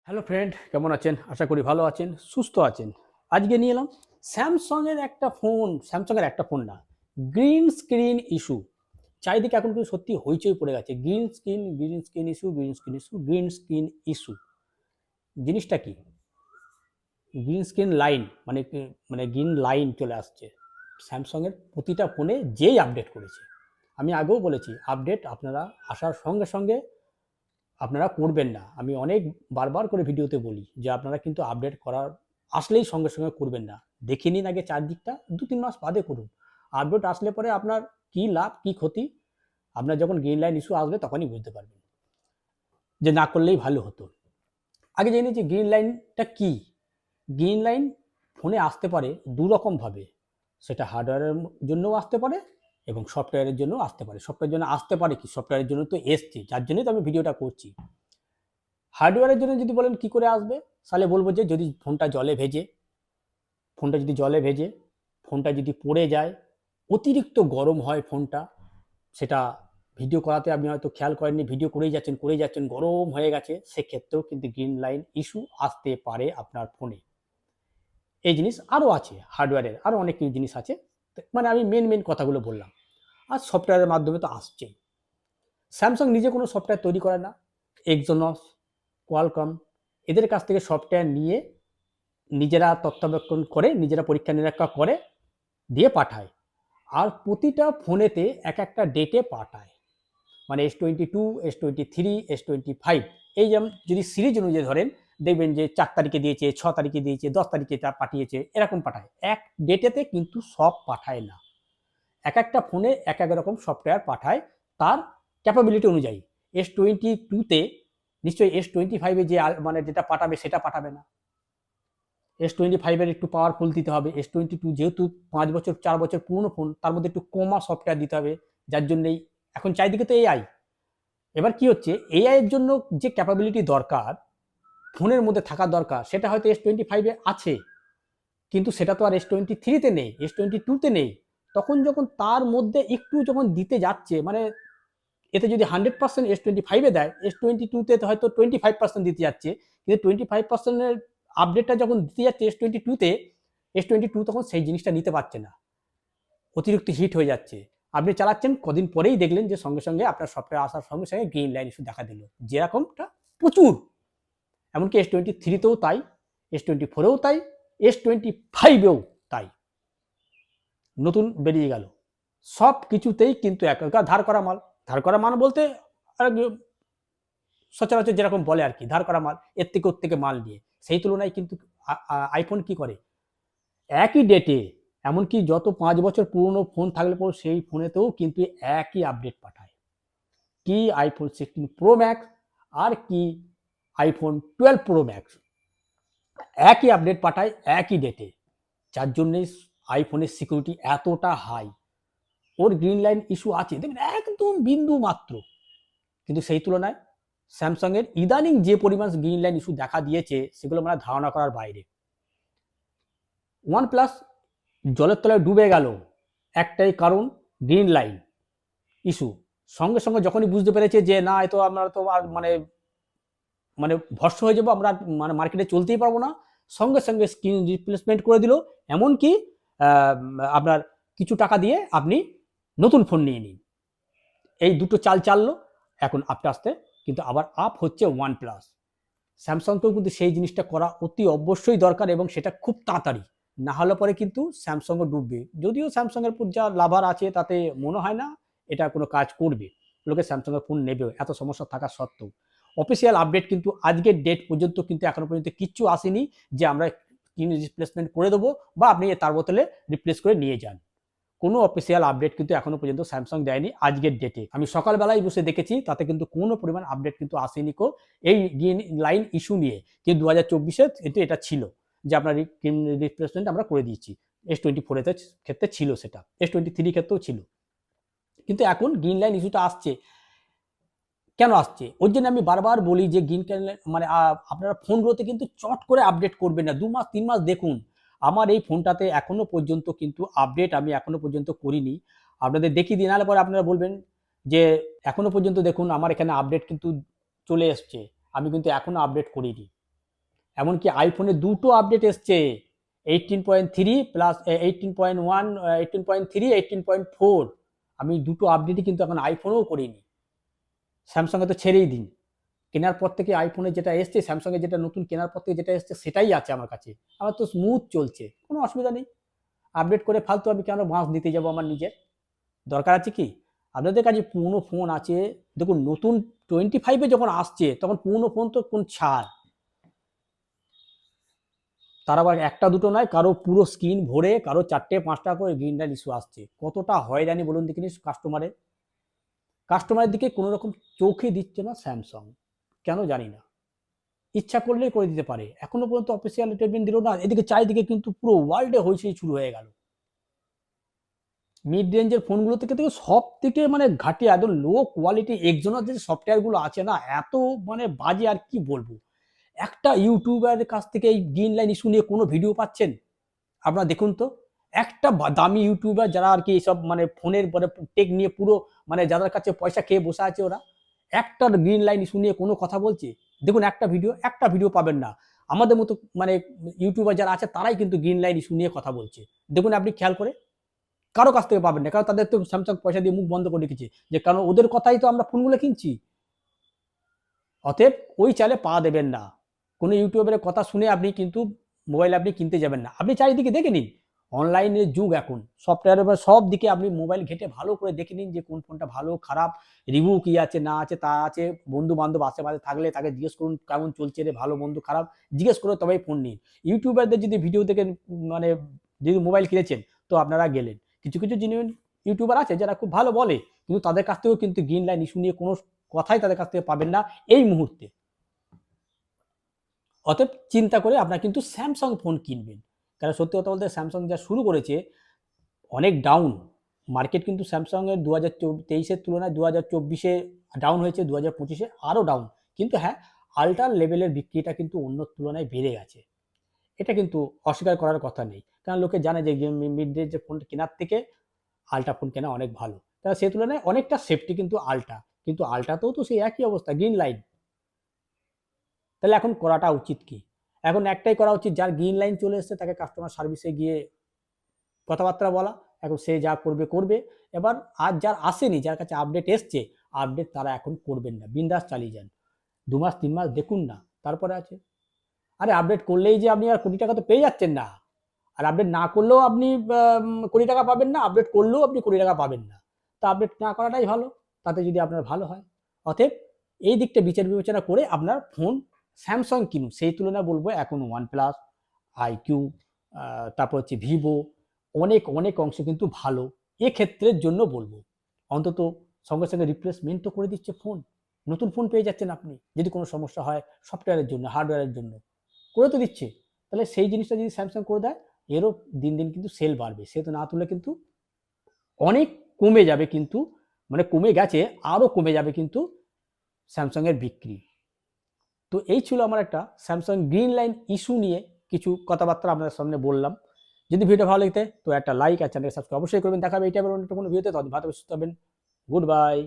Hello friend, কেমন আছেন? আশা করি ভালো আছেন, সুস্থ আছেন। আজকে নিয়ে এলাম স্যামসাংয়ের একটা ফোন না, গ্রিন স্ক্রিন ইস্যু। চারিদিকে এখন কিন্তু সত্যি হইচই পড়ে গেছে। Green screen issue. জিনিসটা কি? গ্রিন স্ক্রিন লাইন মানে গ্রিন লাইন চলে আসছে। স্যামসাংয়ের প্রতিটা ফোনে যেই আপডেট করেছে। আমি আগেও বলেছি আপডেট আপনারা আসার সঙ্গে সঙ্গে আপনারা করবেন না। আমি অনেক বারবার করে ভিডিওতে বলি যে আপনারা কিন্তু আপডেট করার আসলেই সঙ্গে সঙ্গে করবেন না। দেখে নিন আগে চারদিকটা, ২-৩ মাস বাদে করুন। আপডেট আসলে পরে আপনার কি লাভ কি ক্ষতি আপনার যখন গ্রিন লাইন ইস্যু আসবে তখনই বুঝতে পারবেন যে না করলেই ভালো হতো। আগে জেনে যে গ্রিন লাইনটা কি। গ্রিন লাইন ফোনে আসতে পারে দুরকমভাবে। সেটা হার্ডওয়্যারের জন্যও আসতে পারে এবং সফটওয়্যারের জন্যও আসতে পারে। সফটওয়্যারের জন্য আসতে পারে কি, সফটওয়্যারের জন্য তো এসছে, যার জন্যই তো আমি ভিডিওটা করছি। হার্ডওয়্যারের জন্য যদি বলেন কি করে আসবে, তাহলে বলবো যে যদি ফোনটা জলে ভেজে ফোনটা যদি পড়ে যায়, অতিরিক্ত গরম হয় ফোনটা, সেটা ভিডিও করাতে আপনি হয়তো খেয়াল করেননি, ভিডিও করেই যাচ্ছেন গরম হয়ে গেছে, সেক্ষেত্রেও কিন্তু গ্রিন লাইন ইস্যু আসতে পারে আপনার ফোনে। এই জিনিস আরও আছে, হার্ডওয়্যারের আরও অনেক কিছু জিনিস আছে, মানে আমি মেন কথাগুলো বললাম। আর সফটওয়্যারের মাধ্যমে তো আসছেই। স্যামসাং নিজে কোনো সফটওয়্যার তৈরি করে না। এক্সোনস, কোয়ালকম এদের কাছ থেকে সফটওয়্যার নিয়ে নিজেরা তত্ত্বাবধান করে, নিজেরা পরীক্ষা নিরীক্ষা করে দিয়ে পাঠায়। আর প্রতিটা ফোনেতে এক একটা ডেটে পাঠায়, মানে S22, S23, S25, এই যেমন যদি সিরিজ অনুযায়ী ধরেন, দেখবেন যে 4 তারিখে দিয়েছে, 6 তারিখে দিয়েছে, 10 তারিখে তা পাঠিয়েছে, এরকম পাঠায়। এক ডেটেতে কিন্তু সব পাঠায় না। এক একটা ফোনে এক এক রকম সফটওয়্যার পাঠায় তার ক্যাপাবিলিটি অনুযায়ী। S22-তে নিশ্চয়ই S25-এ যে মানে যেটা পাঠাবে সেটা পাঠাবে না। S25-এর একটু পাওয়ারফুল দিতে হবে। S22 যেহেতু 5 বছর 4 বছর পুরনো ফোন, তার মধ্যে একটু কমা সফটওয়্যার দিতে হবে, যার জন্যই এখন চারিদিকে তো এআই। এবার কি হচ্ছে, এআই এর জন্য যে ক্যাপাবিলিটি দরকার, ফোনের মধ্যে থাকা দরকার, সেটা হয়তো S25-এ আছে, কিন্তু সেটা তো আর S23-তে নেই, S22-তে নেই। তখন যখন তার মধ্যে একটু যখন দিতে যাচ্ছে, মানে এতে যদি 100% S25-এ দেয়, S22-তে হয়তো 25% দিতে যাচ্ছে, কিন্তু 25%-এর আপডেটটা যখন দিতে যাচ্ছে S22-তে, S22 তখন সেই জিনিসটা নিতে পারছে না, অতিরিক্ত হিট হয়ে যাচ্ছে। আপনি চালাচ্ছেন, কদিন পরেই দেখলেন যে সঙ্গে সঙ্গে আপনার সফটওয়্যার আসার সঙ্গে সঙ্গে গ্রিন লাইন ইস্যু দেখা দিল, যেরকমটা প্রচুর। এমনকি S23-তেও তাই, S24-এও তাই, S25-এও তাই, নতুন বেরিয়ে গেল। সব কিছুতেই কিন্তু একাকার ধার করা মাল বলতে সচরাচর যেরকম বলে আর কি, ধার করা মাল, এর থেকে ওর থেকে মাল নিয়ে। সেই তুলনায় কিন্তু আইফোন কি করে, একই ডেটে, এমনকি যত 5 বছর পুরনো ফোন থাকলে পর সেই ফোনেতেও কিন্তু একই আপডেট পাঠায়। কি আইফোন 16 প্রো ম্যাক্স আর কি আইফোন 12 প্রো ম্যাক্স, একই আপডেট পাঠায় একই ডেটে, যার জন্যে আইফোনের সিকিউরিটি এতটা হাই। ওর গ্রিন লাইন ইস্যু আছে দেখবেন একদম বিন্দু মাত্র, কিন্তু সেই তুলনায় স্যামসাংয়ের ইদানিং যে পরিমাণ গ্রিন লাইন ইস্যু দেখা দিয়েছে, সেগুলো মানে ধারণা করার বাইরে। OnePlus জলের তলায় ডুবে গেল, একটাই কারণ, গ্রিন লাইন ইস্যু। সঙ্গে সঙ্গে যখনই বুঝতে পেরেছে যে না, এ তো আমরা তো আর মানে মানে ভস্ম হয়ে যাবো, আমরা মানে মার্কেটে চলতেই পারবো না, সঙ্গে সঙ্গে স্ক্রিন রিপ্লেসমেন্ট করে দিল। এমনকি আপনার কিছু টাকা দিয়ে আপনি নতুন ফোন নিয়ে নিন। এই দুটো চাল চাললো। এখন আস্তে আস্তে কিন্তু আবার আপ হচ্ছে OnePlus। স্যামসাংকেও কিন্তু সেই জিনিসটা করা অতি অবশ্যই দরকার, এবং সেটা খুব তাড়াতাড়ি, না হলে পরে কিন্তু স্যামসাংও ডুববে। যদিও স্যামসাংয়ের যা লাভার আছে, তাতে মনে হয় না এটা কোনো কাজ করবে, লোকে স্যামসাংয়ের ফোন নেবেও এত সমস্যা থাকা সত্ত্বেও। অফিসিয়াল আপডেট কিন্তু আজকের ডেট পর্যন্ত কিন্তু এখনো পর্যন্ত কিচ্ছু আসেনি যে আমরা স্ক্রিন রিপ্লেসমেন্ট করে দেবো বা আপনি তার বদলে রিপ্লেস করে নিয়ে যান। কোনো অফিসিয়াল আপডেট কিন্তু এখনো পর্যন্ত স্যামসাং দেয়নি আজকের ডেটে। আমি সকালবেলায় বসে দেখেছি, তাতে কিন্তু কোনো পরিমাণ আপডেট কিন্তু আসেনি এই গ্রিন লাইন ইস্যু নিয়ে। কিন্তু 2024-এ কিন্তু এটা ছিল যে আপনার রিপ্লেসমেন্ট আমরা করে দিয়েছি। S24 ক্ষেত্রে ছিল, সেটা S23 ক্ষেত্রেও ছিল। কিন্তু এখন গ্রিন লাইন ইস্যুটা আসছে, কেন আসছে? ওর জন্য আমি বারবার বলি যে গ্রিন লাইন মানে আপনারা ফোনগুলোতে কিন্তু চট করে আপডেট করবেন না, 2 মাস 3 মাস দেখুন। আমার এই ফোনটাতে এখনো পর্যন্ত কিন্তু আপডেট আমি এখনো পর্যন্ত করিনি। আপনাদের দেখিয়ে দিই, নাহলে পরে আপনারা বলবেন যে এখনো পর্যন্ত দেখুন আমার এখানে আপডেট কিন্তু চলে এসছে, আমি কিন্তু এখনো আপডেট করিনি। এমনকি আইফোনে দুটো আপডেট এসছে, 18.3 প্লাস 18.1, 18.3, 18.4। আমি দুটো আপডেটই কিন্তু এখন আইফোনেও করিনি। স্যামসাংয়ে তো ছেড়েই দিন, কেনার পর থেকে আইফোনে যেটা এসছে, স্যামসাংয়ে যেটা নতুন কেনার পর থেকে যেটা এসছে সেটাই আছে আমার কাছে। আমার তো স্মুথ চলছে, কোনো অসুবিধা নেই। আপডেট করে ফালতু আমি কেন বাঁশ দিতে যাবো আমার নিজের? দরকার আছে কি? আপনাদের কাছে পুরনো ফোন আছে, দেখুন নতুন 25 যখন আসছে তখন পুরনো ফোন তো কোন ছাড়, তার আবার একটা দুটো নয়, কারো পুরো স্ক্রিন ভরে, কারো 4টে 5টা করে গ্রিন লাইন ইস্যু আসছে। কতটা হয়রানি বলুন দেখিনি কাস্টমারের দিকে কোনো রকম চোখই দিচ্ছে না স্যামসাং, কেন জানি না। ইচ্ছা করলেই করে দিতে পারে, এখনো পর্যন্ত অফিসিয়াল স্টেটমেন্ট দিল না। এদিকে চারিদিকে কিন্তু পুরো ওয়ার্ল্ডে হইচই শুরু হয়ে গেল। মিড রেঞ্জের ফোনগুলো থেকে সব থেকে মানে ঘাটিয়া একদম লো কোয়ালিটি এক্সোনাস যে সফটওয়্যারগুলো আছে না, এত মানে বাজে আর কি বলবো। একটা ইউটিউবারের কাছ থেকে এই গ্রিন লাইন ইস্যু নিয়ে কোনো ভিডিও পাচ্ছেন আপনারা? দেখুন তো, একটা দামি ইউটিউবার যারা আর কি এইসব মানে ফোনের মানে টেক নিয়ে পুরো মানে যাদের কাছে পয়সা খেয়ে বসে আছে, ওরা একটা গ্রিন লাইন ইস্যু নিয়ে কোনো কথা বলছে? দেখুন একটা ভিডিও পাবেন না। আমাদের মতো মানে ইউটিউবার যারা আছে তারাই কিন্তু গ্রিন লাইন ইস্যু নিয়ে কথা বলছে। দেখুন আপনি খেয়াল করে, কারো কাছ থেকে পাবেন না, কারণ তাদের তো স্যামসাং পয়সা দিয়ে মুখ বন্ধ করে রেখেছে, যে কারণ ওদের কথাই তো আমরা ফোনগুলো কিনছি। অতএব ওই চালে পা দেবেন না। কোনো ইউটিউবারের কথা শুনে আপনি কিন্তু মোবাইল আপনি কিনতে যাবেন না। আপনি চারিদিকে দেখে নিন, অনলাইনের যুগ এখন, সফটওয়্যারের বা সব দিকে আপনি মোবাইল ঘেটে ভালো করে দেখে নিন যে কোন ফোনটা ভালো খারাপ, রিভিউ কি আছে না আছে তা আছে। বন্ধু বান্ধব আশেপাশে থাকলে তাকে জিজ্ঞেস করুন কেমন চলছে রে, ভালো মন্দ খারাপ জিজ্ঞেস করে তবেই ফোন নিন। ইউটিউবারদের যদি ভিডিও দেখে মানে যদি মোবাইল কিনেছেন তো আপনারা গেলেন। কিছু কিছু জেনুইন ইউটিউবার আছে যারা খুব ভালো বলে, কিন্তু তাদের কাছ থেকেও কিন্তু গ্রিন লাইন ইস্যু নিয়ে কোনো কথাই তাদের কাছ থেকে পাবেন না এই মুহূর্তে। অতএব চিন্তা করে আপনারা কিন্তু স্যামসাং ফোন কিনবেন, কারণ সত্যি কথা বলতে স্যামসাং যা শুরু করেছে অনেক ডাউন মার্কেট, কিন্তু স্যামসাংয়ের 2023-এর তুলনায় 2024-এ ডাউন হয়েছে, 2025-এ আরও ডাউন। কিন্তু হ্যাঁ, আল্ট্রা লেভেলের বিক্রিটা কিন্তু অন্য তুলনায় বেড়ে গেছে, এটা কিন্তু অস্বীকার করার কথা নেই। কারণ লোকে জানে যে মিড রেঞ্জের ফোন কেনার থেকে আল্ট্রা ফোন কেনা অনেক ভালো, তাহলে সেই তুলনায় অনেকটা সেফটি কিন্তু আল্ট্রা, কিন্তু আল্ট্রাতেও তো সেই একই অবস্থা, গ্রিন লাইন। তাহলে এখন করাটা উচিত কি? এখন একটাই করা উচিত, যার গ্রিন লাইন চলে এসছে তাকে কাস্টমার সার্ভিসে গিয়ে কথাবার্তা বলা। এখন সে যা করবে করবে। এবার আর যার আসেনি, যার কাছে আপডেট এসছে, আপডেট তারা এখন করবেন না, বিন্দাস চালিয়ে যান। 2 মাস 3 মাস দেখুন না, তারপরে আছে। আরে আপডেট করলেই যে আপনি আর 20 টাকা তো পেয়ে যাচ্ছেন না, আর আপডেট না করলেও আপনি 20 টাকা পাবেন না, আপডেট করলেও আপনি 20 টাকা পাবেন না। তো আপডেট না করাটাই ভালো, তাতে যদি আপনার ভালো হয়। অতএব এই দিকটা বিচার বিবেচনা করে আপনার ফোন স্যামসাং কিনুন। সেই তুলনায় বলবো এখন OnePlus, iQOO, তারপর হচ্ছে ভিভো, অনেক অনেক অংশ কিন্তু ভালো এক্ষেত্রের জন্য বলবো। অন্তত সঙ্গে সঙ্গে রিপ্লেসমেন্ট তো করে দিচ্ছে ফোন, নতুন ফোন পেয়ে যাচ্ছেন আপনি, যদি কোনো সমস্যা হয় সফটওয়্যারের জন্য, হার্ডওয়্যারের জন্য করে তো দিচ্ছে। তাহলে সেই জিনিসটা যদি স্যামসাং করে দেয়, এরও দিন দিন কিন্তু সেল বাড়বে। সে তো না তুলে কিন্তু অনেক কমে যাবে, কিন্তু মানে কমে গেছে, আরও কমে যাবে কিন্তু স্যামসাংয়ের বিক্রি। তো এই ছিল আমার একটা স্যামসাং গ্রিন লাইন ইস্যু নিয়ে কিছু কথাবার্তা আপনাদের সামনে বললাম। যদি ভিডিও ভালো লাগে তো একটা লাইক আর চ্যানেলকে সাবস্ক্রাইব অবশ্যই করবেন। দেখা হবে এই টাইপের অন্য কোনো ভিডিওতে, তখন ভালো সুস্থ হবেন। Good bye.